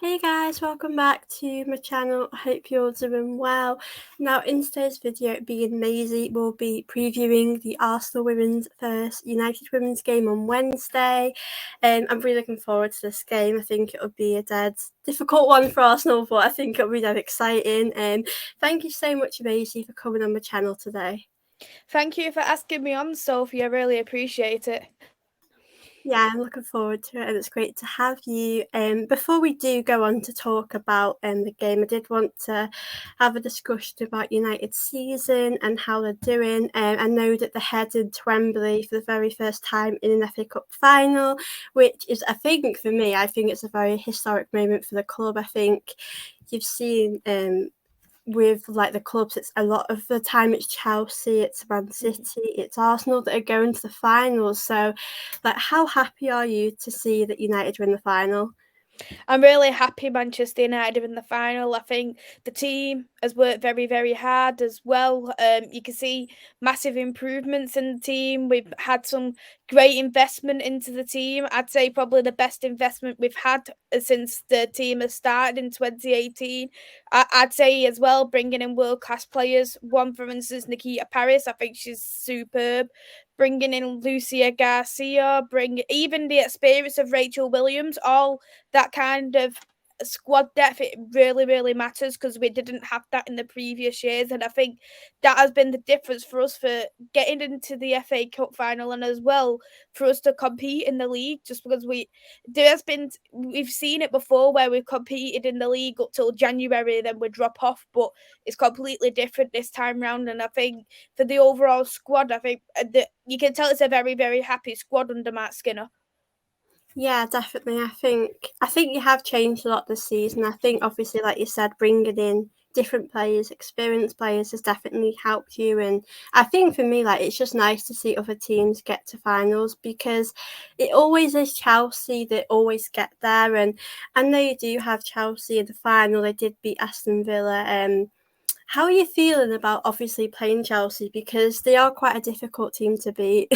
Hey guys, welcome back to my channel. I hope you're doing well. Now in today's video, being Maisy will be previewing the Arsenal women's first United women's game on Wednesday. I'm really looking forward to this game. I think it'll be a dead difficult one for Arsenal, but I think it'll be dead exciting. Thank you so much, Maisy, for coming on my channel today. Thank you for asking me on, Sophie. I really appreciate it. Yeah, I'm looking forward to it, and it's great to have you. Before we do go on to talk about the game, I did want to have a discussion about United's season and how they're doing. I know that they're headed to Wembley for the very first time in an FA Cup final, which is, I think, for me, I think it's a very historic moment for the club. I think you've seen with like the clubs, it's a lot of the time it's Chelsea, it's Man City, it's Arsenal that are going to the finals. So, like, how happy are you to see that United win the final? I'm really happy Manchester United are in the final. I think the team has worked very, very hard as well. You can see massive improvements in the team. We've had some great investment into the team. I'd say probably the best investment we've had since the team has started in 2018. I'd say as well, bringing in world class players. One, for instance, Nikita Paris. I think she's superb. Bringing in Lucia Garcia, bring even the experience of Rachel Williams, all that kind of squad depth, it really, really matters because we didn't have that in the previous years. And I think that has been the difference for us for getting into the FA Cup final and as well for us to compete in the league, just because we've seen it before where we've competed in the league up till January, then we drop off, but it's completely different this time round. And I think for the overall squad, I think that you can tell it's a very, very happy squad under Matt Skinner. Yeah, definitely. I think you have changed a lot this season. I think obviously, like you said, bringing in different players, experienced players, has definitely helped you. And I think for me, like, it's just nice to see other teams get to finals because it always is Chelsea that always get there. And I know you do have Chelsea in the final. They did beat Aston Villa. How are you feeling about obviously playing Chelsea because they are quite a difficult team to beat?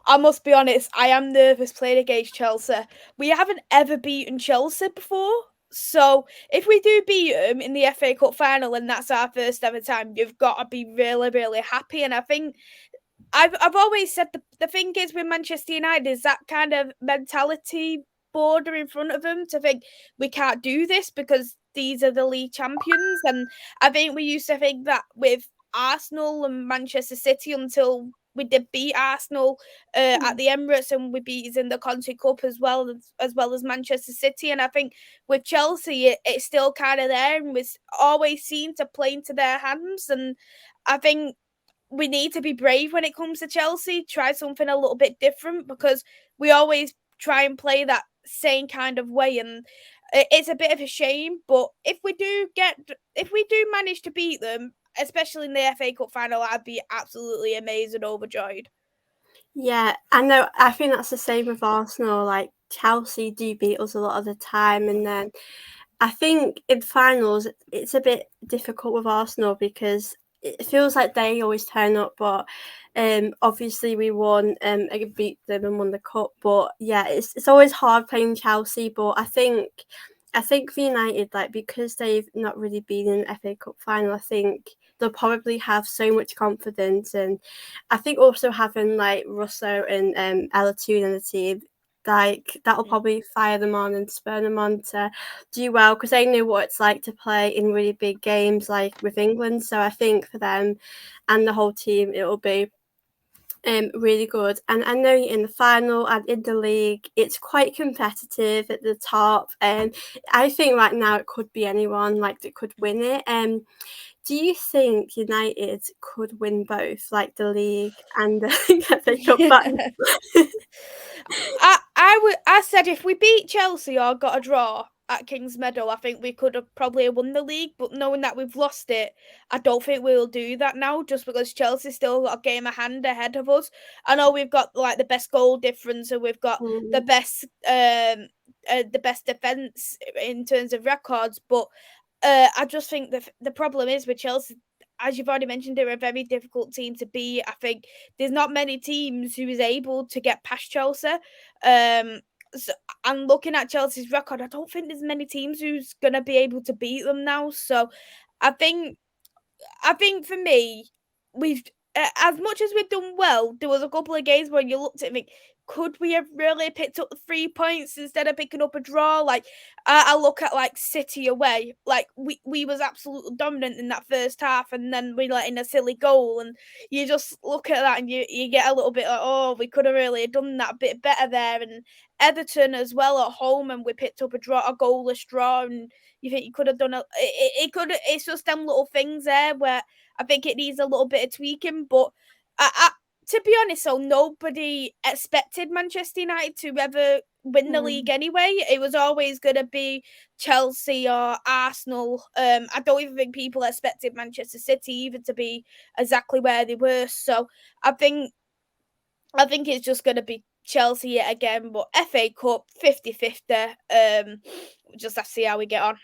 I must be honest, I am nervous playing against Chelsea. We haven't ever beaten Chelsea before. So if we do beat them in the FA Cup final and that's our first ever time, you've got to be really, really happy. And I think I've always said the thing is with Manchester United is that kind of mentality border in front of them to think we can't do this because these are the league champions. And I think we used to think that with Arsenal and Manchester City until we did beat Arsenal at the Emirates and we beat us in the Conti Cup as well as Manchester City. And I think with Chelsea, it's still kind of there and we always seem to play into their hands. And I think we need to be brave when it comes to Chelsea, try something a little bit different because we always try and play that same kind of way. And it's a bit of a shame, but if we do manage to beat them, especially in the FA Cup final, I'd be absolutely amazed and overjoyed. Yeah, I know. I think that's the same with Arsenal. Like Chelsea do beat us a lot of the time, and then I think in finals it's a bit difficult with Arsenal because it feels like they always turn up, but obviously we won I beat them and won the cup. But yeah, it's always hard playing Chelsea. But I think for United, like because they've not really been in the FA Cup final, I think they'll probably have so much confidence, and I think also having like Russo and Ella Toon in the team, like that'll probably fire them on and spur them on to do well because they know what it's like to play in really big games like with England. So I think for them and the whole team, it'll be really good. And I know in the final and in the league, it's quite competitive at the top. And I think right now it could be anyone like that could win it. Do you think United could win both, like the league and the FA Cup final? I said if we beat Chelsea or got a draw at Kings Meadow, I think we could have probably won the league. But knowing that we've lost it, I don't think we'll do that now. Just because Chelsea still got a game of hand ahead of us. I know we've got like the best goal difference and we've got the Mm. best the best defense in terms of records, but I just think the problem is with Chelsea, as you've already mentioned, they're a very difficult team to beat. I think there's not many teams who is able to get past Chelsea. Um, So, and looking at Chelsea's record, I don't think there's many teams who's gonna be able to beat them now. So, I think for me, we've as much as we've done well, there was a couple of games where you looked at me. Could we have really picked up the 3 points instead of picking up a draw? Like I look at like City away, like we was absolutely dominant in that first half, and then we let in a silly goal, and you just look at that and you get a little bit like, oh, we could have really done that a bit better there. And Everton as well at home, and we picked up a goalless draw, and you think you could have done it could. It's just them little things there where I think it needs a little bit of tweaking. But to be honest, so nobody expected Manchester United to ever win the league anyway. It was always going to be Chelsea or Arsenal. I don't even think people expected Manchester City even to be exactly where they were. So I think it's just going to be Chelsea yet again, but FA Cup 50-50. Just have to see how we get on.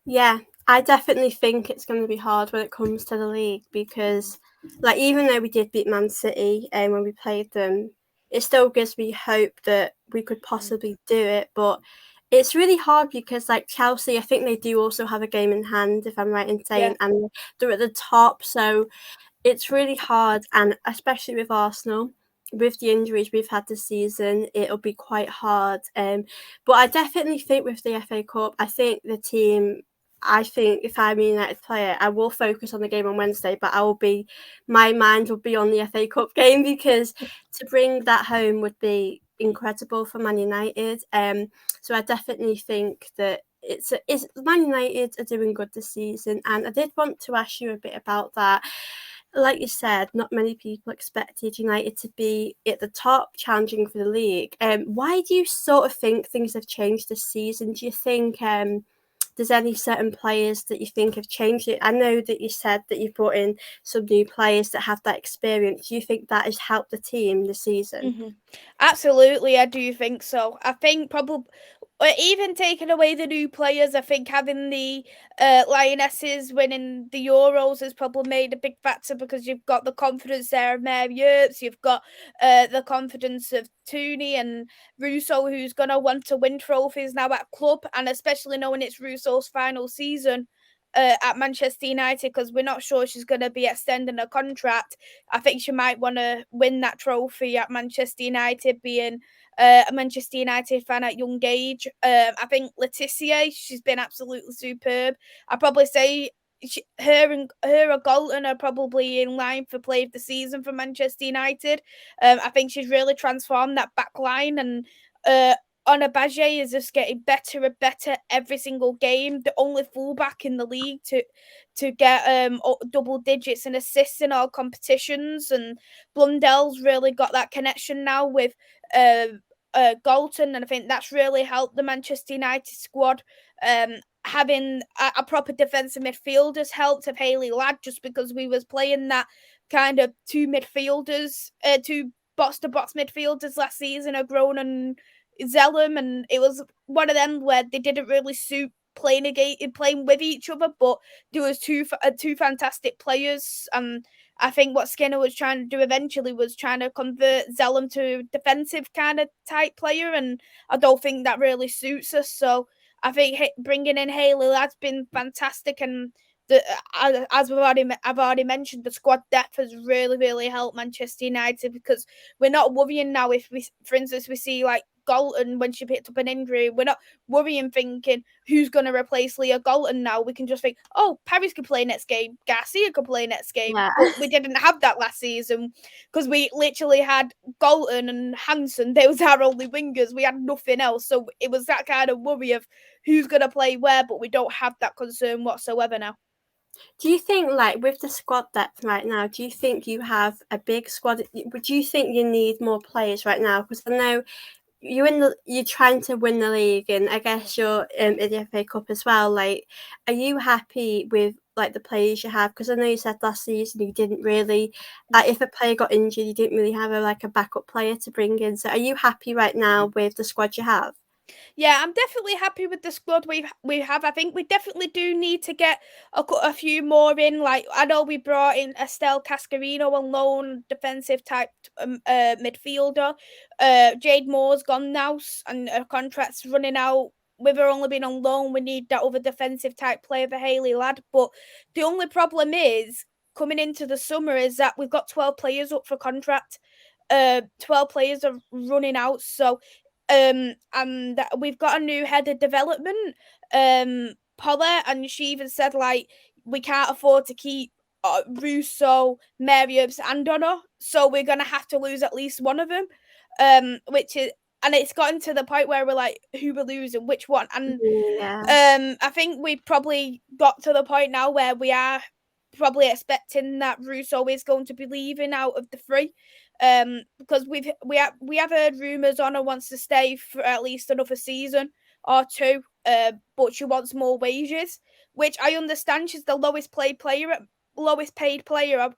Yeah, I definitely think it's going to be hard when it comes to the league because, like, even though we did beat Man City when we played them, it still gives me hope that we could possibly do it. But it's really hard because, like, Chelsea, I think they do also have a game in hand, if I'm right in saying, and they're at the top. So it's really hard, and especially with Arsenal, with the injuries we've had this season, it'll be quite hard. But I definitely think with the FA Cup, I think the team. I think if I'm a United player, I will focus on the game on Wednesday, but my mind will be on the FA Cup game because to bring that home would be incredible for Man United. So I definitely think that it's Man United are doing good this season, and I did want to ask you a bit about that. Like you said, not many people expected United to be at the top, challenging for the league. Why do you sort of think things have changed this season? Do you think there's any certain players that you think have changed it? I know that you said that you've brought in some new players that have that experience. Do you think that has helped the team this season? Mm-hmm. Absolutely, I do think so. I think probably, even taking away the new players, I think having the Lionesses winning the Euros has probably made a big factor because you've got the confidence there of Mary Earps, you've got the confidence of Tooney and Russo, who's going to want to win trophies now at club, and especially knowing it's Russo's final season at Manchester United, because we're not sure she's going to be extending a contract. I think she might want to win that trophy at Manchester United, being a Manchester United fan at young age. I think Laetitia, she's been absolutely superb. I'd probably say her or Galton are probably in line for play of the season for Manchester United. I think she's really transformed that back line, and Ona Badje is just getting better and better every single game. The only fullback in the league to get double digits in assists in all competitions, and Blundell's really got that connection now with Galton, and I think that's really helped the Manchester United squad. Having a proper defensive midfield has helped of Hayley Ladd, just because we was playing that kind of two box to box midfielders last season, Agrone and Zellum, and it was one of them where they didn't really suit playing with each other, but there was two fantastic players. I think what Skinner was trying to do eventually was trying to convert Zellum to a defensive kind of type player, and I don't think that really suits us. So I think bringing in Hayley Ladd's been fantastic, and as I've already mentioned, the squad depth has really helped Manchester United, because we're not worrying now if we, for instance, we see like Galton when she picked up an injury. We're not worrying thinking who's going to replace Leah Galton now. We can just think, oh, Paris could play next game, Garcia could play next game. Yeah. But we didn't have that last season because we literally had Galton and Hansen. They was our only wingers. We had nothing else. So it was that kind of worry of who's going to play where, but we don't have that concern whatsoever now. Do you think, like, with the squad depth right now, do you think you have a big squad? Do you think you need more players right now? Because I know you're trying to win the league, and I guess you're in the FA Cup as well. Like, are you happy with like the players you have? Because I know you said last season you didn't really, if a player got injured, you didn't really have a backup player to bring in. So are you happy right now with the squad you have? Yeah, I'm definitely happy with the squad we have. I think we definitely do need to get a few more in. Like I know we brought in Estelle Cascarino on loan, defensive type midfielder. Jade Moore's gone now, and her contract's running out. With her only being on loan, we need that other defensive type player for Hayley Ladd. But the only problem is coming into the summer is that we've got 12 players up for contract. 12 players are running out, so and we've got a new head of development, Paula, and she even said like we can't afford to keep Russo, Mary Earps, and Donna, so we're gonna have to lose at least one of them, which is. And it's gotten to the point where we're like, who we're losing, which one? And Yeah. I think we've probably got to the point now where we are probably expecting that Russo is going to be leaving out of the three. Because we have heard rumours Honor wants to stay for at least another season or two, but she wants more wages, which I understand. She's the lowest paid player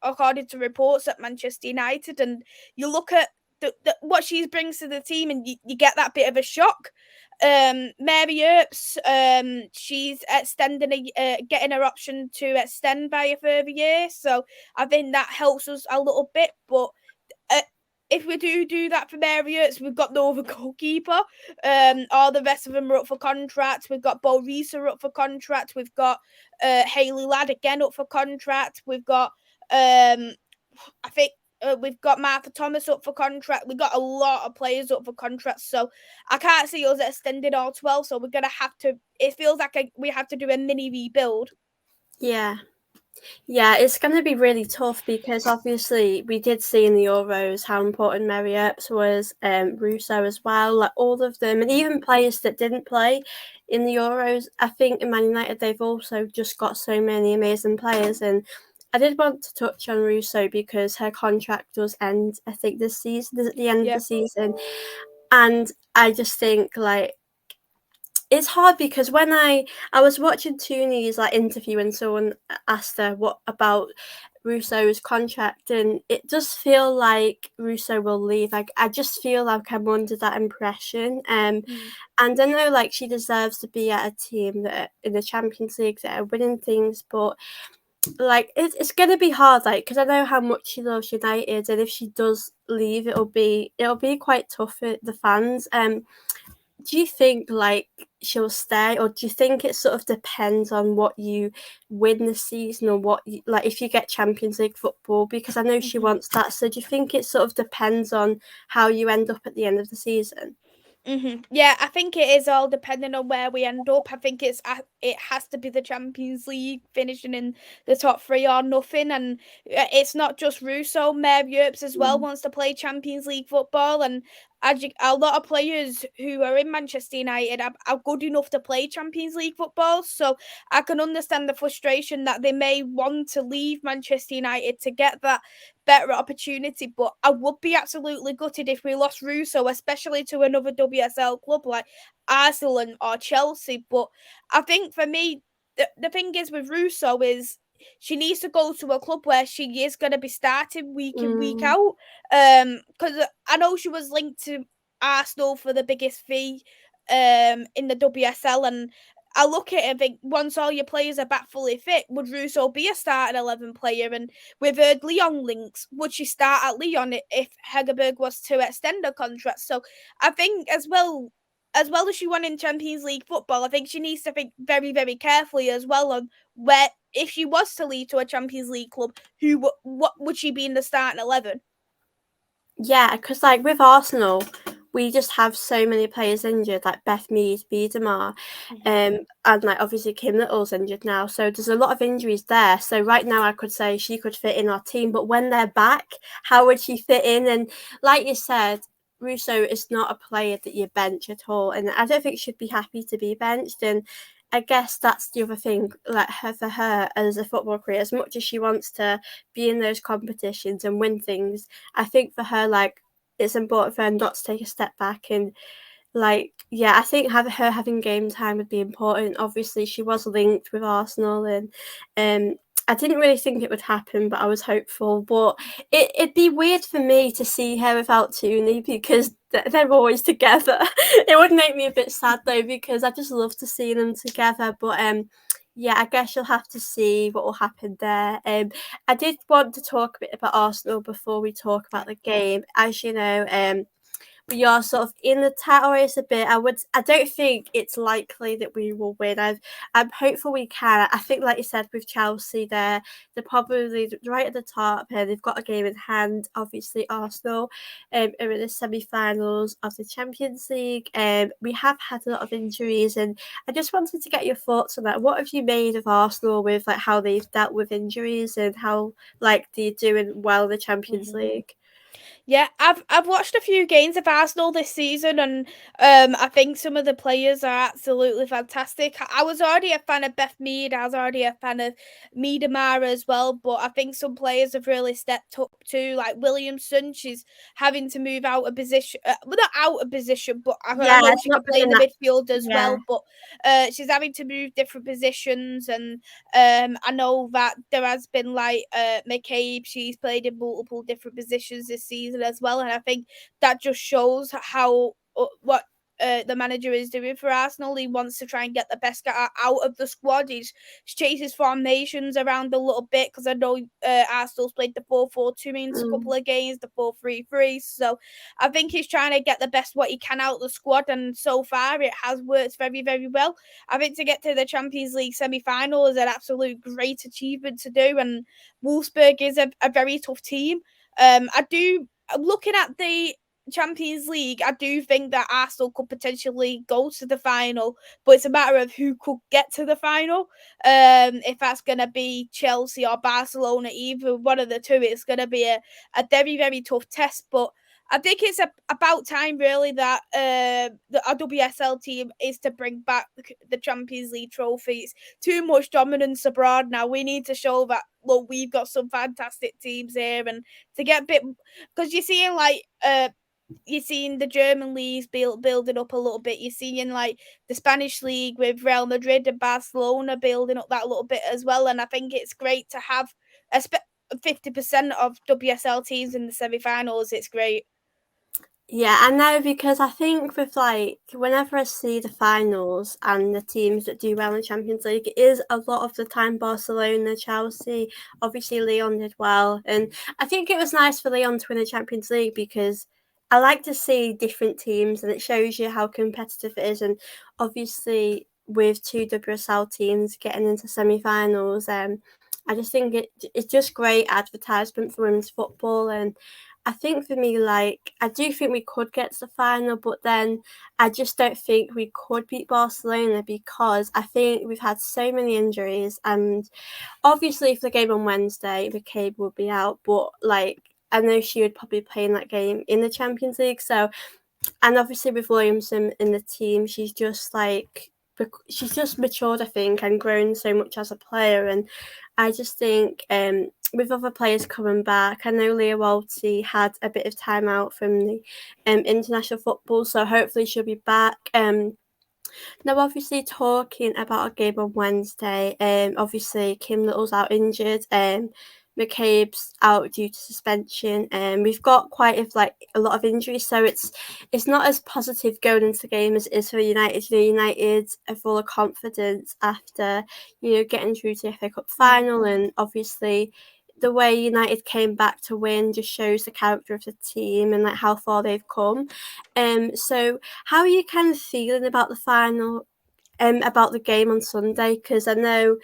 according to reports at Manchester United, and you look at what she brings to the team, and you get that bit of a shock. Mary Earps, she's extending getting her option to extend by a further year, so I think that helps us a little bit. But uh, if we do that for Mary Earps, we've got no other goalkeeper. All the rest of them are up for contract. We've got Bo Reeser up for contract. We've got Hayley Ladd again up for contract. We've got I think we've got Martha Thomas up for contract. We've got a lot of players up for contracts, so I can't see us extending all 12. So we're gonna have to. It feels like we have to do a mini rebuild. Yeah. Yeah, it's going to be really tough because obviously we did see in the Euros how important Mary Earps was, Russo as well, like all of them, and even players that didn't play in the Euros. I think in Man United they've also just got so many amazing players, and I did want to touch on Russo because her contract does end, I think, this season, at the end of the season, and I just think like it's hard because when I was watching Tooney's like interview and someone asked her what about Russo's contract, and it does feel like Russo will leave. Like I just feel like I'm under that impression. And I know like she deserves to be at a team that are in the Champions League that are winning things, but like it's gonna be hard, like because I know how much she loves United, and if she does leave, it'll be quite tough for the fans. Do you think like she'll stay, or do you think it sort of depends on what you win this season, or what you, like if you get Champions League football? Because I know she wants that. So do you think it sort of depends on how you end up at the end of the season? Yeah, I think it is all depending on where we end up. I think it has to be the Champions League finishing in the top three or nothing, and it's not just Russo. Mary Earps as well wants to play Champions League football, and a lot of players who are in Manchester United are good enough to play Champions League football. So I can understand the frustration that they may want to leave Manchester United to get that better opportunity, but I would be absolutely gutted if we lost Russo, especially to another WSL club like Arsenal or Chelsea. But I think for me, the thing is with Russo is she needs to go to a club where she is going to be starting week in week Mm. out. Because I know she was linked to Arsenal for the biggest fee in the WSL, and I look at it and think once all your players are back fully fit, would Russo be a starting 11 player? And with her Lyon links, would she start at Lyon if Hegerberg was to extend her contract? So I think as well as she won in Champions League football, I think she needs to think very, very carefully as well on where, if she was to leave to a Champions League club, what would she be in the starting 11? Yeah, because like with Arsenal, we just have so many players injured, like Beth Mead, Biedemar, and like obviously Kim Little's injured now. So there's a lot of injuries there. So right now I could say she could fit in our team, but when they're back, how would she fit in? And like you said, Russo is not a player that you bench at all, and I don't think she'd be happy to be benched. And I guess that's the other thing, like for her as a football career, as much as she wants to be in those competitions and win things, I think for her, like, it's important for her not to take a step back and, like, yeah, I think having game time would be important. Obviously, she was linked with Arsenal, and I didn't really think it would happen, but I was hopeful. But it'd be weird for me to see her without Toonie because they're always together. It would make me a bit sad though because I just love to see them together. But yeah, I guess you'll have to see what will happen there. I did want to talk a bit about Arsenal before we talk about the game. As you know, we are sort of in the title race a bit. I don't think it's likely that we will win. I'm hopeful we can. I think, like you said, with Chelsea, they're probably right at the top. They've got a game in hand. Obviously, Arsenal are in the semi-finals of the Champions League. We have had a lot of injuries, and I just wanted to get your thoughts on that. What have you made of Arsenal with like how they've dealt with injuries and how like they're doing well in the Champions League? Yeah, I've watched a few games of Arsenal this season, and I think some of the players are absolutely fantastic. I was already a fan of Beth Mead. I was already a fan of Miedemar as well, but I think some players have really stepped up too. Like Williamson, she's having to move out of position, well, not out of position, but I Yeah, know it's she can not play in been the that. midfield as Yeah. well. But she's having to move different positions, and I know that there has been like McCabe, she's played in multiple different positions this season as well, and I think that just shows how what the manager is doing for Arsenal. He wants to try and get the best out of the squad. He's changes formations around a little bit because I know Arsenal's played the 4-4-2 in a couple Mm. of games, the 4-3-3. So I think he's trying to get the best what he can out of the squad, and so far it has worked very, very well. I think to get to the Champions League semi-final is an absolute great achievement to do, and Wolfsburg is a very tough team. Looking at the Champions League, I do think that Arsenal could potentially go to the final, but it's a matter of who could get to the final. If that's going to be Chelsea or Barcelona, either one of the two, it's going to be a very, very tough test. But I think it's about time, really, that the WSL team is to bring back the Champions League trophies. Too much dominance abroad now. We need to show that, look, we've got some fantastic teams here, and to get a bit, because you're seeing like you're seeing the German leagues building up a little bit. You're seeing like the Spanish league with Real Madrid and Barcelona building up that little bit as well. And I think it's great to have 50% of WSL teams in the semi-finals. It's great. Yeah, I know because I think with like whenever I see the finals and the teams that do well in the Champions League, it is a lot of the time Barcelona, Chelsea, obviously Leon did well. And I think it was nice for Leon to win the Champions League because I like to see different teams and it shows you how competitive it is. And obviously with two WSL teams getting into semi-finals, I just think it's just great advertisement for women's football. And I think for me, like, I do think we could get to the final, but then I just don't think we could beat Barcelona because I think we've had so many injuries. And obviously, for the game on Wednesday, McCabe will be out, but like, I know she would probably play in that game in the Champions League. So and obviously with Williamson in the team, she's just matured, I think, and grown so much as a player. And I just think with other players coming back, I know Leah Walty had a bit of time out from the international football, so hopefully she'll be back. Now, obviously, talking about a game on Wednesday, obviously Kim Little's out injured, McCabe's out due to suspension, and we've got quite a lot of injuries, so it's not as positive going into the game as it is for United. You know, United are full of confidence after getting through to the FA Cup final, and obviously the way United came back to win just shows the character of the team and like how far they've come. So how are you kind of feeling about the final, about the game on Sunday? Because I know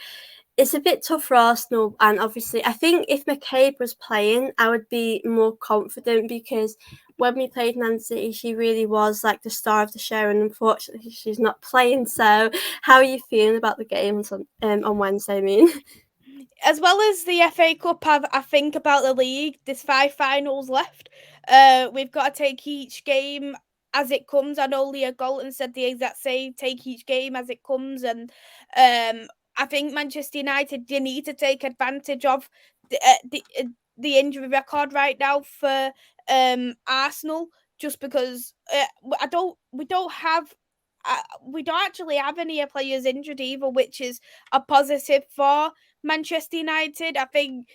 it's a bit tough for Arsenal, and obviously I think if McCabe was playing, I would be more confident because when we played Man City, she really was like the star of the show, and unfortunately she's not playing. So how are you feeling about the game on Wednesday? I mean. As well as the FA Cup, I think about the league. There's 5 finals left. We've got to take each game as it comes. I know Leah Galton said the exact same: take each game as it comes. And I think Manchester United, you need to take advantage of the injury record right now for Arsenal, just because we don't have. We don't actually have any players injured either, which is a positive for Manchester United. I think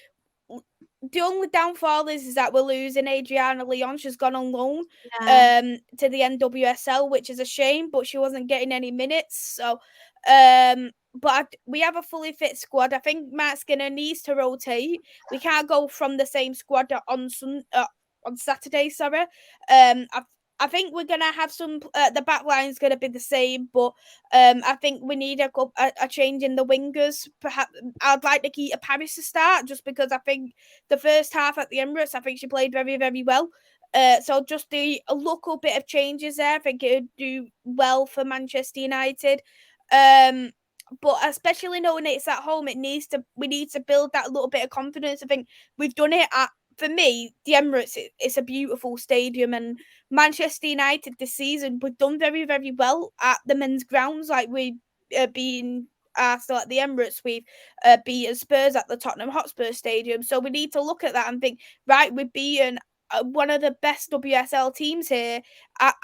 the only downfall is that we're losing Adriana Leon. She's gone on loan to the NWSL, which is a shame, but she wasn't getting any minutes. So, but we have a fully fit squad. I think Matt Skinner needs to rotate. We can't go from the same squad on Saturday. Sorry, I think we're gonna have some. The back line's gonna be the same, but I think we need a change in the wingers. Perhaps I'd like Nikita Paris to start, just because I think the first half at the Emirates, I think she played very, very well. So just a local bit of changes there, I think it would do well for Manchester United. But especially knowing it's at home, we need to build that little bit of confidence. I think we've done it at, for me, the Emirates. It's a beautiful stadium, and Manchester United this season, we've done very, very well at the men's grounds. Like we've been Arsenal at the Emirates, we've beaten Spurs at the Tottenham Hotspur Stadium. So we need to look at that and think, right, we've beaten one of the best WSL teams here at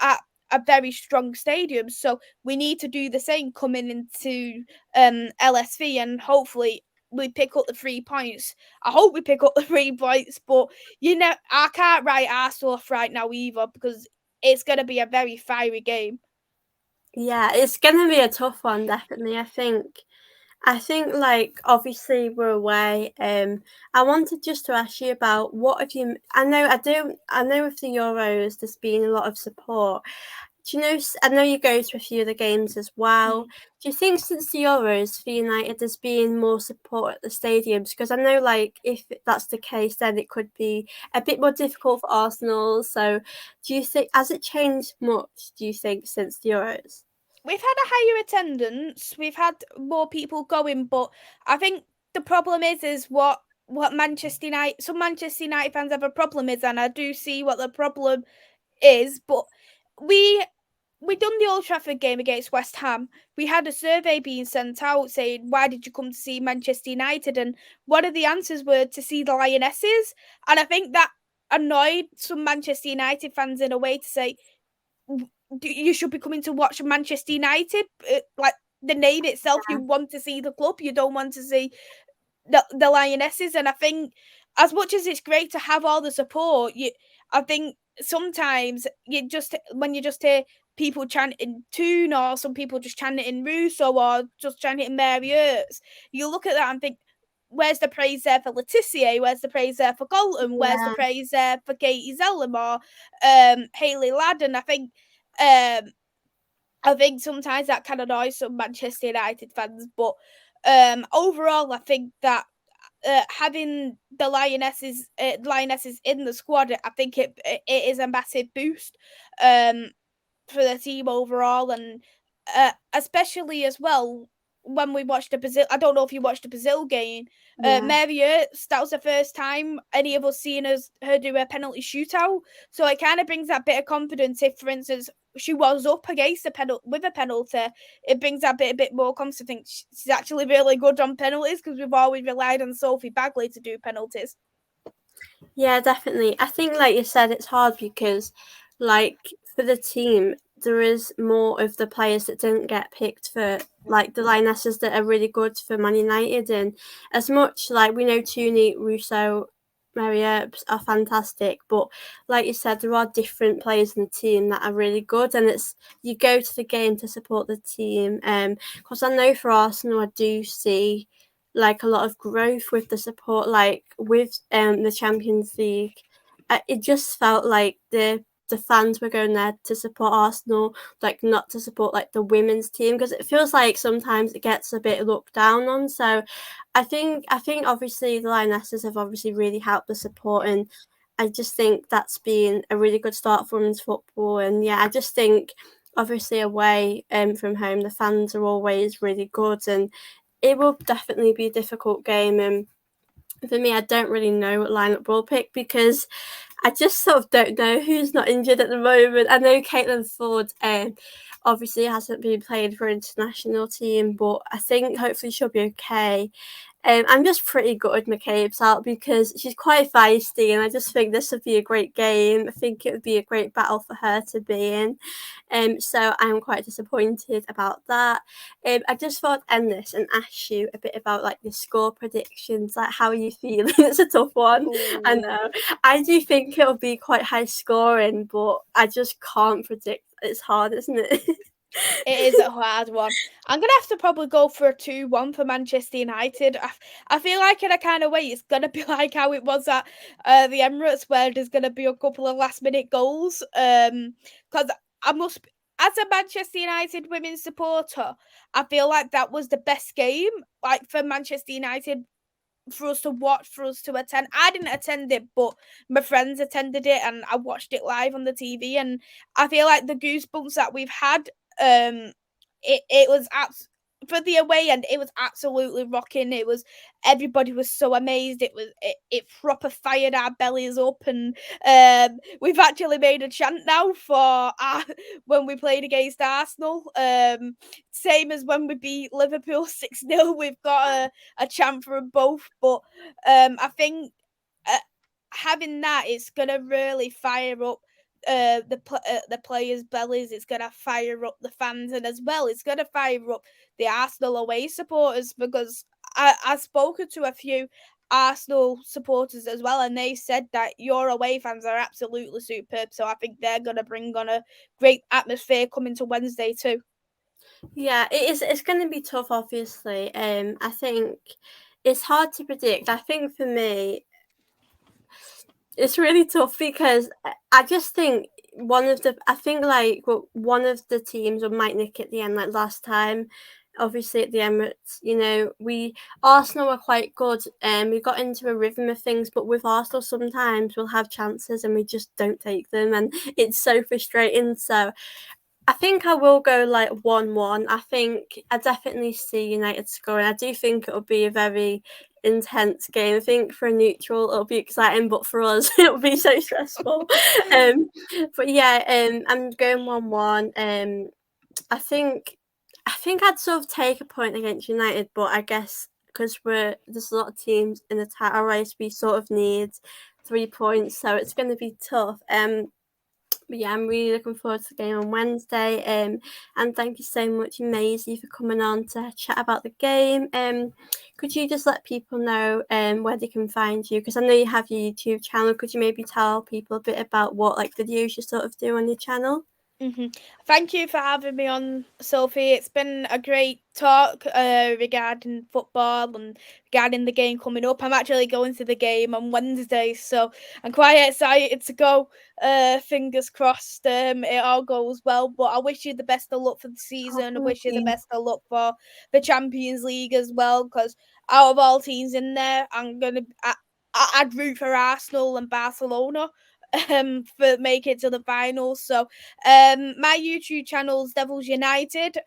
a very strong stadium. So we need to do the same coming into LSV, and hopefully we pick up the 3 points. I hope we pick up the 3 points, but I can't write Arsenal off right now either, because it's going to be a very fiery game. Yeah, it's going to be a tough one, definitely. I think, like, obviously we're away. I wanted just to ask you about what have you. I know with the Euros, there's been a lot of support. Do you know? I know you go to a few of the games as well. Do you think since the Euros for United there's been more support at the stadiums? Because I know, like, if that's the case, then it could be a bit more difficult for Arsenal. So, do you think has it changed much? Do you think since the Euros? We've had a higher attendance. We've had more people going, but I think the problem is what Manchester United. Some Manchester United fans have a problem is, and I do see what the problem is. But we done the Old Trafford game against West Ham. We had a survey being sent out saying, why did you come to see Manchester United? And one of the answers were to see the Lionesses. And I think that annoyed some Manchester United fans in a way, to say, you should be coming to watch Manchester United. Like the name itself, you want to see the club. You don't want to see the Lionesses. And I think, as much as it's great to have all the support, I think sometimes when you just hear people chanting Toon, or some people just chanting Russo, or just chanting Mary Earps, you look at that and think, where's the praise there for Letitia? Where's the praise there for Galton? Where's the praise there for Katie Zellum or Hayley Ladd? And I think sometimes that can annoy some Manchester United fans, but overall, I think that having the Lionesses in the squad, I think it is a massive boost for the team overall, and especially as well when we watched the Brazil. I don't know if you watched the Brazil game. Mary Earps, that was the first time any of us seen her do a penalty shootout. So it kind of brings that bit of confidence. If, for instance, she was up against with a penalty, it brings that a bit more confidence. I think she's actually really good on penalties, because we've always relied on Sophie Bagley to do penalties. Yeah, definitely. I think, like you said, it's hard because, like, for the team, there is more of the players that didn't get picked for, like, the Lionesses that are really good for Man United. And as much, like, we know Tooney, Russo, Mary Earps are fantastic, but like you said, there are different players in the team that are really good, and it's you go to the game to support the team. Because I know for Arsenal, I do see like a lot of growth with the support, like with the Champions League. It just felt like the fans were going there to support Arsenal, like not to support like the women's team, because it feels like sometimes it gets a bit looked down on. So I think obviously the Lionesses have obviously really helped the support, and I just think that's been a really good start for women's football. And yeah, I just think obviously away from home, the fans are always really good, and it will definitely be a difficult game. And for me, I don't really know what lineup we'll pick, because I just sort of don't know who's not injured at the moment. I know Caitlin Ford obviously hasn't been playing for international team, but I think hopefully she'll be okay. I'm just pretty gutted McCabe's out because she's quite feisty, and I just think this would be a great game. I think it would be a great battle for her to be in. So I'm quite disappointed about that. I just thought I'd end this and ask you a bit about like the score predictions. Like, how are you feeling? It's a tough one. Ooh. I know. I do think it'll be quite high scoring, but I just can't predict. It's hard, isn't it? It is a hard one. I'm gonna have to probably go for a 2-1 for Manchester United. I feel like in a kind of way it's gonna be like how it was at the Emirates, where there's gonna be a couple of last minute goals. Because I must, as a Manchester United women's supporter, I feel like that was the best game, like for Manchester United, for us to watch, for us to attend. I didn't attend it, but my friends attended it, and I watched it live on the TV. And I feel like the goosebumps that we've had, it was for the away end, it was absolutely rocking. It was, everybody was so amazed. It proper fired our bellies up, and we've actually made a chant now for when we played against Arsenal. Same as when we beat Liverpool 6-0, we've got a chant for them both. But I think having that, it's gonna really fire up the players' bellies. It's gonna fire up the fans, and as well, it's gonna fire up the Arsenal away supporters, because I've spoken to a few Arsenal supporters as well, and they said that your away fans are absolutely superb. So I think they're gonna bring on a great atmosphere coming to Wednesday too. Yeah, it is. It's going to be tough, obviously. I think it's hard to predict. I think for me, it's really tough because I just think one of the teams might nick at the end, like last time. Obviously at the Emirates, we Arsenal were quite good, and we got into a rhythm of things. But with Arsenal, sometimes we'll have chances and we just don't take them, and it's so frustrating. So I think I will go like 1-1. I think I definitely see United scoring. I do think it'll be a very intense game. I think for a neutral it'll be exciting, but for us it'll be so stressful. um, but yeah, I'm going 1-1. I think I'd sort of take a point against United, but I guess because there's a lot of teams in the title race, we sort of need 3 points, so it's going to be tough. But yeah, I'm really looking forward to the game on Wednesday. And thank you so much, Maisy, for coming on to chat about the game. Could you just let people know where they can find you? Because I know you have your YouTube channel. Could you maybe tell people a bit about what like videos you sort of do on your channel? Mm-hmm. Thank you for having me on, Sophie. It's been a great talk regarding football and regarding the game coming up. I'm actually going to the game on Wednesday, so I'm quite excited to go. Fingers crossed it all goes well. But I wish you the best of luck for the season. I wish you the best of luck for the Champions League as well, because out of all teams in there, I'd root for Arsenal and Barcelona for make it to the finals. So my YouTube channel's Devils United,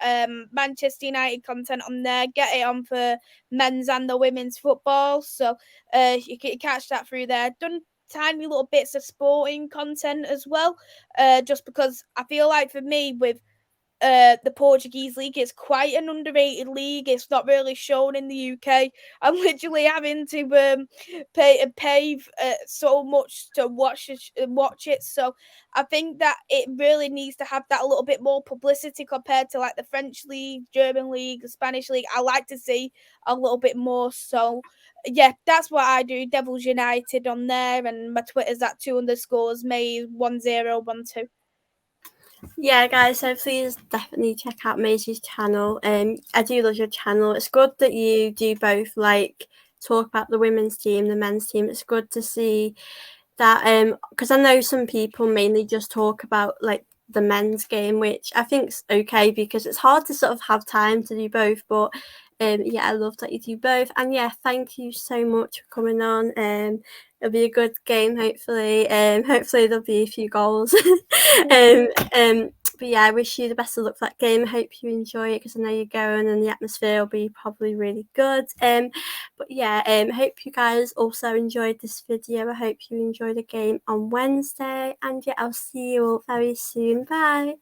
Manchester United content on there. Get it on for men's and the women's football, so you can catch that through there. Done tiny little bits of sporting content as well, just because I feel like for me, with the Portuguese league, is quite an underrated league. It's not really shown in the UK. I'm literally having to pay so much to watch it. So I think that it really needs to have that a little bit more publicity compared to like the French league, German league, the Spanish league. I like to see a little bit more. So yeah, that's what I do. Devils United on there, and my Twitter's at 2_May1012. Yeah, guys, so please definitely check out Maisy's channel. I do love your channel. It's good that you do both, like talk about the women's team, the men's team. It's good to see that, because I know some people mainly just talk about like the men's game, which I think's okay because it's hard to sort of have time to do both. But yeah, I love that you do both. And yeah, thank you so much for coming on. It'll be a good game, hopefully. Hopefully there'll be a few goals. But yeah, I wish you the best of luck for that game. I hope you enjoy it because I know you're going and the atmosphere will be probably really good. But yeah, hope you guys also enjoyed this video. I hope you enjoy the game on Wednesday. And yeah, I'll see you all very soon. Bye.